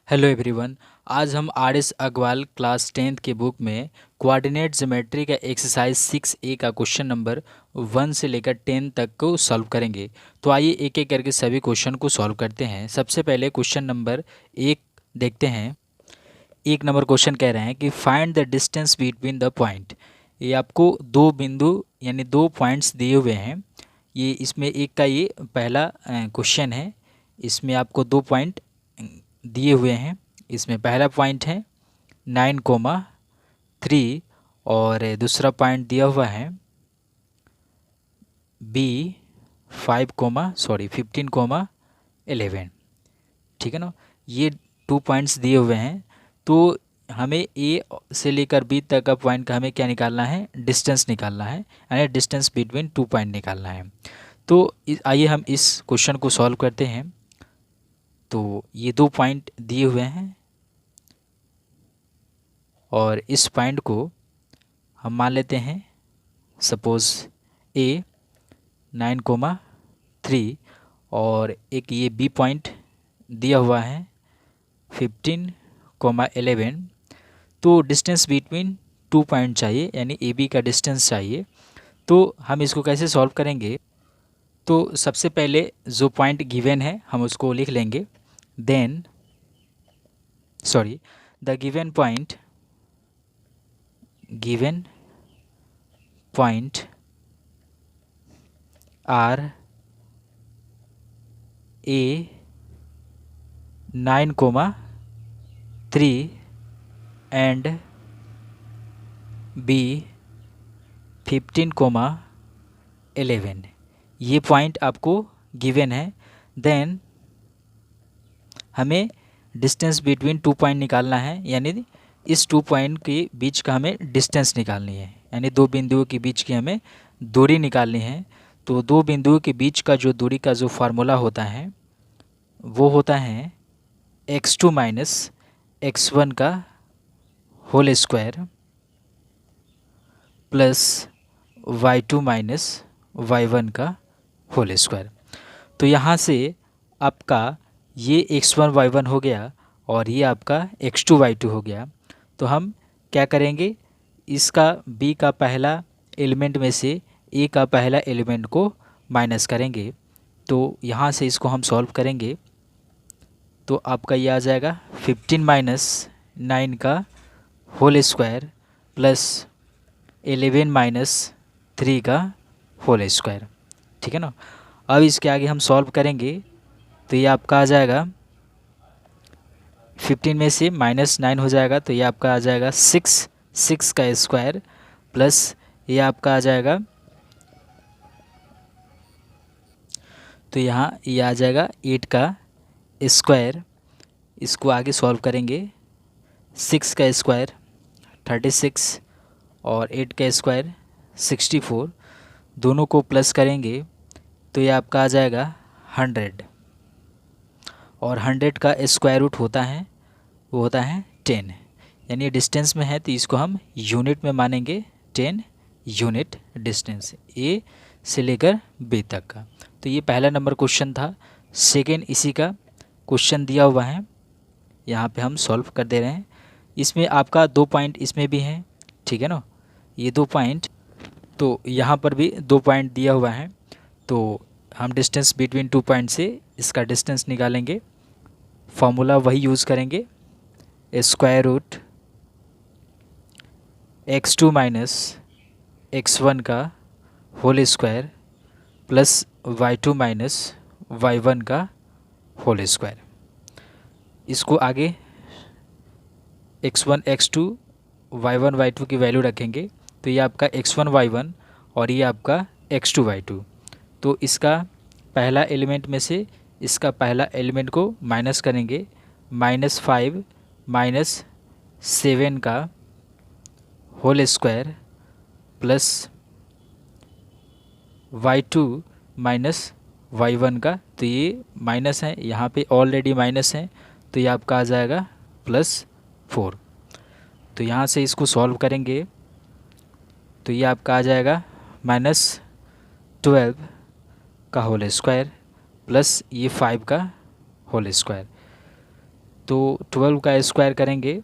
Hello everyone. आज हम R S Agarwal class 10th के बुक में कोऑर्डिनेट ज्योमेट्री का एक्सरसाइज 6A का क्वेश्चन नंबर 1 से लेकर 10 तक को सॉल्व करेंगे। तो आइए एक एक करके सभी क्वेश्चन को सॉल्व करते हैं। सबसे पहले क्वेश्चन नंबर 1 देखते हैं। 1 नंबर क्वेश्चन कह रहे हैं कि find the distance between the point. ये आपको दो बिंदु यानी दो पॉइंट्स दिए हुए हैं। ये इसमें एक का ये पहला क्वेश्चन है। इसमें आपको दो पॉइंट दिए हुए हैं। इसमें पहला पॉइंट है 9,3 और दूसरा पॉइंट दिया हुआ है बी 15,11। ठीक है ना। ये 2 पॉइंट्स दिए हुए हैं। तो हमें ए से लेकर बी तक का पॉइंट का हमें क्या निकालना है, डिस्टेंस निकालना है, यानी डिस्टेंस बिटवीन 2 पॉइंट निकालना है। तो आइए हम इस क्वेश्चन को सॉल्व करते हैं। तो ये 2 पॉइंट दिए हुए हैं और इस पॉइंट को हम मान लेते हैं सपोज़ ए 9,3 और एक ये बी पॉइंट दिया हुआ है 15,11। तो डिस्टेंस बिटवीन 2 पॉइंट चाहिए, यानी ए बी का डिस्टेंस चाहिए। तो हम इसको कैसे सॉल्व करेंगे? तो सबसे पहले जो पॉइंट गिवन है हम उसको लिख लेंगे। Then the given point are A 9,3 and B 15,11। ये पॉइंट आपको गिवन है। देन हमें डिस्टेंस बिटवीन 2 पॉइंट निकालना है, यानी इस 2 पॉइंट के बीच का हमें डिस्टेंस निकालनी है, यानी दो बिंदुओं के बीच की हमें दूरी निकालनी है। तो दो बिंदुओं के बीच का जो दूरी का जो फार्मूला होता है वो होता है x2 माइनस x1 का whole square plus y2 minus y1 का होल स्क्वायर। तो यहाँ से आपका ये x1 y1 हो गया और ये आपका x2 y2 हो गया। तो हम क्या करेंगे, इसका b का पहला एलिमेंट में से a का पहला एलिमेंट को माइनस करेंगे। तो यहाँ से इसको हम सॉल्व करेंगे तो आपका ये आ जाएगा 15 माइनस 9 का होल स्क्वायर प्लस 11 माइनस 3 का होल स्क्वायर। ठीक है ना। अब इसके आगे हम सॉल्व करेंगे तो ये आपका आ जाएगा 15 में से -9 हो जाएगा तो ये आपका आ जाएगा 6 का स्क्वायर प्लस ये आपका आ जाएगा, तो यहाँ ये आ जाएगा 8 का स्क्वायर। इसको आगे सॉल्व करेंगे। 6 का स्क्वायर 36 और 8 का स्क्वायर 64, दोनों को प्लस करेंगे तो ये आपका आ जाएगा 100 और 100 का स्क्वायर रूट होता है वो होता है 10, यानी डिस्टेंस में है तो इसको हम यूनिट में मानेंगे। 10 यूनिट डिस्टेंस ए से लेकर बी तक का। तो ये पहला नंबर क्वेश्चन था। सेकेंड इसी का क्वेश्चन दिया हुआ है, यहाँ पे हम सॉल्व कर दे रहे हैं। इसमें आपका 2 पॉइंट इसमें भी हैं, ठीक है ना। ये 2 पॉइंट, तो यहाँ पर भी 2 पॉइंट दिया हुआ है। तो हम डिस्टेंस बिटवीन 2 पॉइंट से इसका डिस्टेंस निकालेंगे। फॉर्मूला वही यूज़ करेंगे, square root x2 minus x1 का whole square plus y2 minus y1 का होल स्क्वायर। इसको आगे x1 x2 y1 y2 की वैल्यू रखेंगे तो ये आपका x1 y1 और ये आपका x2 y2। तो इसका पहला एलिमेंट में से इसका पहला एलिमेंट को माइनस करेंगे। -5 माइनस 7 का whole square plus y2 minus y1 का, तो ये माइनस है, यहाँ पे ऑलरेडी माइनस है तो ये आपका आ जाएगा +4। तो यहाँ से इसको सॉल्व करेंगे तो ये आपका आ जाएगा -12 का होल स्क्वायर प्लस ये 5 का होल स्क्वायर। तो 12 का स्क्वायर करेंगे,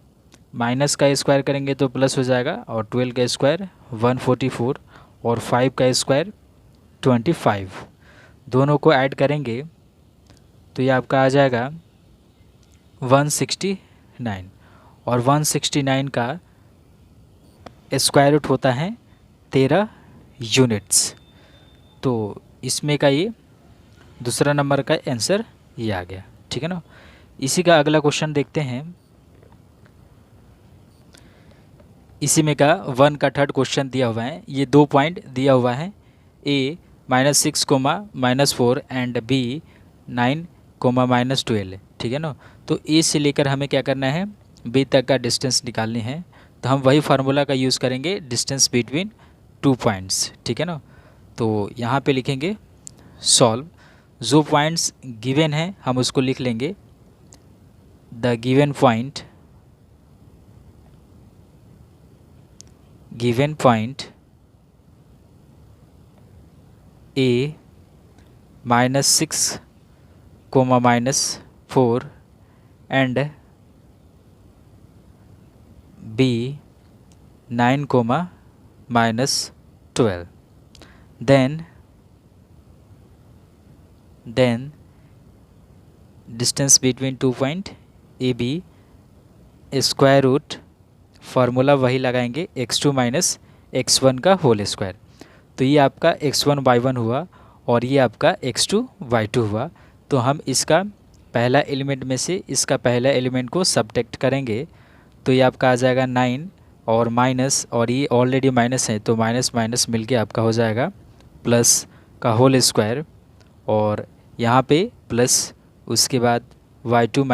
माइनस का स्क्वायर करेंगे तो प्लस हो जाएगा, और 12 का स्क्वायर 144 और 5 का स्क्वायर 25। दोनों को ऐड करेंगे तो ये आपका आ जाएगा 169, और 169 का स्क्वायर रूट होता है 13 यूनिट्स। तो इसमें का ये दूसरा नंबर का आंसर ये आ गया, ठीक है ना। इसी का अगला क्वेश्चन देखते हैं। इसी में का 1 का थर्ड क्वेश्चन दिया हुआ है, ये 2 पॉइंट दिया हुआ है, ए -6 -4 एंड बी 9 -12, ठीक है ना। तो ए से लेकर हमें क्या करना है, बी तक का डिस्टेंस निकालनी है। तो हम वही फार्मूला का यूज़ करेंगे, डिस्टेंस बिटवीन 2 पॉइंट्स, ठीक है ना। तो यहाँ पे लिखेंगे सॉल्व, जो पॉइंट्स गिवन है हम उसको लिख लेंगे। The given point A -6, -4 and B 9, -12. Then distance between 2 point AB, square root formula वही लगाएंगे, x2 - x1 का होल स्क्वायर। तो ये आपका x1/1 हुआ और ये आपका x2/2 हुआ। तो हम इसका पहला एलिमेंट में से इसका पहला एलिमेंट को सब्ट्रैक्ट करेंगे, तो ये आपका आ जाएगा 9 और माइनस, और ये ऑलरेडी माइनस है तो माइनस माइनस मिलके आपका हो जाएगा प्लस का होल स्क्वायर, और यहाँ पे प्लस, उसके बाद y2 -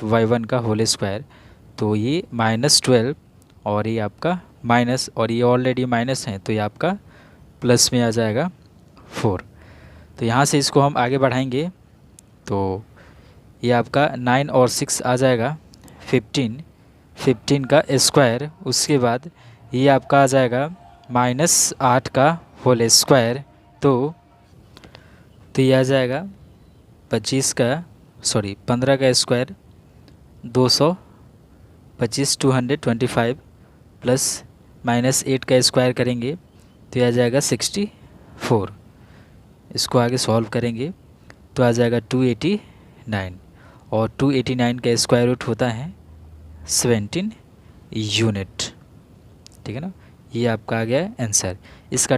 y1 का होल स्क्वायर। तो ये -12 और ये आपका माइनस, और ये ऑलरेडी माइनस है तो ये आपका प्लस में आ जाएगा 4। तो यहाँ से इसको हम आगे बढ़ाएंगे तो ये आपका 9 और 6 आ जाएगा 15 का स्क्वायर। उसके बाद ये आपका आ जाएगा -8 का होल स्क्वायर। तो ये आ जाएगा 15 का स्क्वायर 225, 225 प्लस -8 का स्क्वायर करेंगे तो आ जाएगा 64। इसको आगे सॉल्व करेंगे तो आ जाएगा 289, और 289 का स्क्वायर रूट होता है 17 यूनिट, ठीक है ना। ये आपका आ गया आंसर। इसका